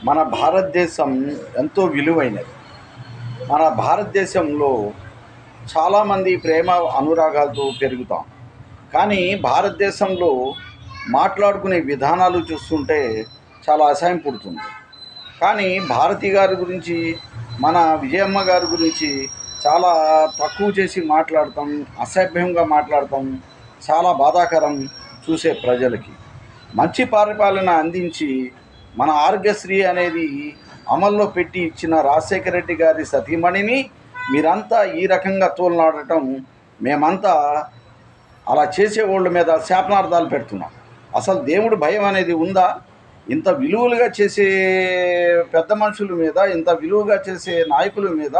మన భారతదేశం ఎంతో విలువైనది. మన భారతదేశంలో చాలామంది ప్రేమ అనురాగాలతో పెరుగుతాం. కానీ భారతదేశంలో మాట్లాడుకునే విధానాలు చూస్తుంటే చాలా అసహ్యం పుడుతుంది. కానీ భారతి గారి గురించి, మన విజయమ్మ గారి గురించి చాలా తక్కువ చేసి మాట్లాడతాం, అసభ్యంగా మాట్లాడతాం. చాలా బాధాకరం చూసే ప్రజలకి. మంచి పరిపాలన అందించి మన ఆరోగ్యశ్రీ అనేది అమల్లో పెట్టి ఇచ్చిన రాజశేఖర రెడ్డి గారి సతీమణిని మీరంతా ఈ రకంగా తోలనాడటం, మేమంతా అలా చేసేవాళ్ళ మీద శాపనార్థాలు పెడుతున్నాం. అసలు దేవుడు భయం అనేది ఉందా? ఇంత విలువలుగా చేసే పెద్ద మనుషుల మీద, ఇంత విలువగా చేసే నాయకుల మీద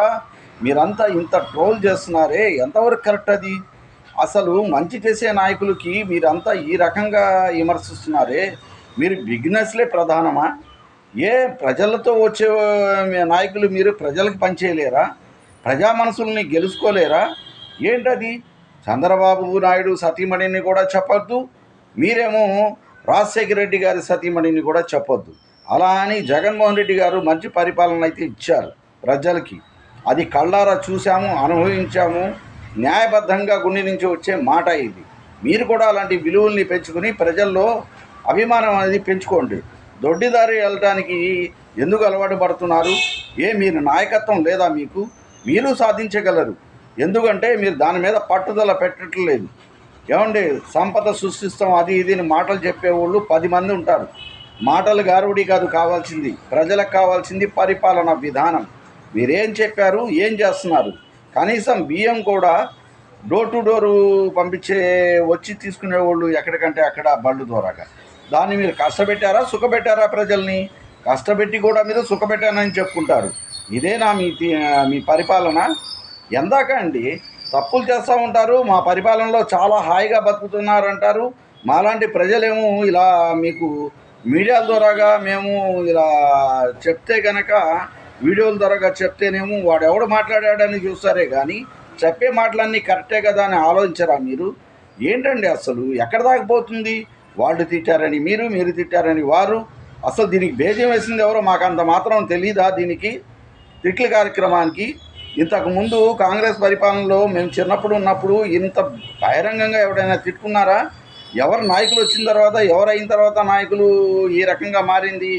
మీరంతా ఇంత ట్రోల్ చేస్తున్నారే, ఎంతవరకు కరెక్ట్ అది? అసలు మంచి చేసే నాయకులకి మీరంతా ఈ రకంగా విమర్శిస్తున్నారే, మీరు బిజినెస్లే ప్రధానమా? ఏ ప్రజలతో వచ్చే నాయకులు మీరు ప్రజలకు పనిచేయలేరా? ప్రజా మనసుల్ని గెలుచుకోలేరా? ఏంటది? చంద్రబాబు నాయుడు సతీమణిని కూడా చెప్పొద్దు, మీరేమో రాజశేఖర రెడ్డి గారి సతీమణిని కూడా చెప్పొద్దు. అలా అని జగన్మోహన్ రెడ్డి గారు మంచి పరిపాలన అయితే ఇచ్చారు ప్రజలకి. అది కళ్ళారా చూసాము, అనుభవించాము. న్యాయబద్ధంగా గుండె నుంచి వచ్చే మాట ఇది. మీరు కూడా అలాంటి విలువల్ని పెంచుకుని ప్రజల్లో అభిమానం అనేది పెంచుకోండి. దొడ్డిదారి వెళ్ళటానికి ఎందుకు అలవాటు పడుతున్నారు? మీరు నాయకత్వం లేదా మీకు? మీరు సాధించగలరు. ఎందుకంటే మీరు దాని మీద పట్టుదల పెట్టట్లేదు. ఏమండి, సంపద సృష్టిస్తాం అది ఇది అని మాటలు చెప్పేవాళ్ళు 10 మంది ఉంటారు. మాటలు గారుడి కాదు కావాల్సింది, ప్రజలకు కావాల్సింది పరిపాలన విధానం. మీరేం చెప్పారు, ఏం చేస్తున్నారు? కనీసం బియ్యం కూడా డోర్ టు డోరు పంపించే వచ్చి తీసుకునేవాళ్ళు ఎక్కడికంటే అక్కడ బళ్ళు ద్వారాగా. దాన్ని మీరు కష్టపెట్టారా, సుఖపెట్టారా? ప్రజల్ని కష్టపెట్టి కూడా మీరు సుఖపెట్టానని చెప్పుకుంటారు. ఇదేనా మీ పరిపాలన? ఎందాక అండి తప్పులు చేస్తూ ఉంటారు, మా పరిపాలనలో చాలా హాయిగా బతుకుతున్నారంటారు. మాలాంటి ప్రజలేమో ఇలా మీకు మీడియాల ద్వారాగా మేము ఇలా చెప్తే గనక, వీడియోల ద్వారాగా చెప్తేనేమో వాడెవడు మాట్లాడాడని చూస్తారే కానీ చెప్పే మాటలన్నీ కరెక్టే కదా అని ఆలోచించరా మీరు? ఏంటండి అసలు ఎక్కడ దాకపోతుంది? వాళ్ళు తిట్టారని మీరు, మీరు తిట్టారని వారు. అసలు దీనికి బేజం వేసింది ఎవరో మాకు అంత మాత్రం తెలీదా? దీనికి తిట్ల కార్యక్రమానికి ఇంతకుముందు కాంగ్రెస్ పరిపాలనలో మేము చిన్నప్పుడు ఉన్నప్పుడు ఇంత బహిరంగంగా ఎవడైనా తిట్టుకున్నారా? ఎవరు నాయకులు వచ్చిన తర్వాత, ఎవరైన తర్వాత నాయకులు ఈ రకంగా మారింది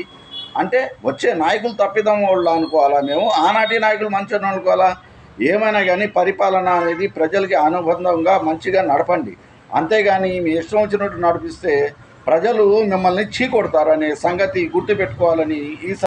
అంటే వచ్చే నాయకులు తప్పిదం వాళ్ళు అనుకోవాలా? మేము ఆనాటి నాయకులు మంచిగా అనుకోవాలా? ఏమైనా కానీ పరిపాలన అనేది ప్రజలకి అనుబంధంగా మంచిగా నడపండి. అంతేగాని మీ ఇష్టం వచ్చినట్టు నడిపిస్తే ప్రజలు మిమ్మల్ని చీకొడతారనే సంగతి గుర్తుపెట్టుకోవాలని ఈ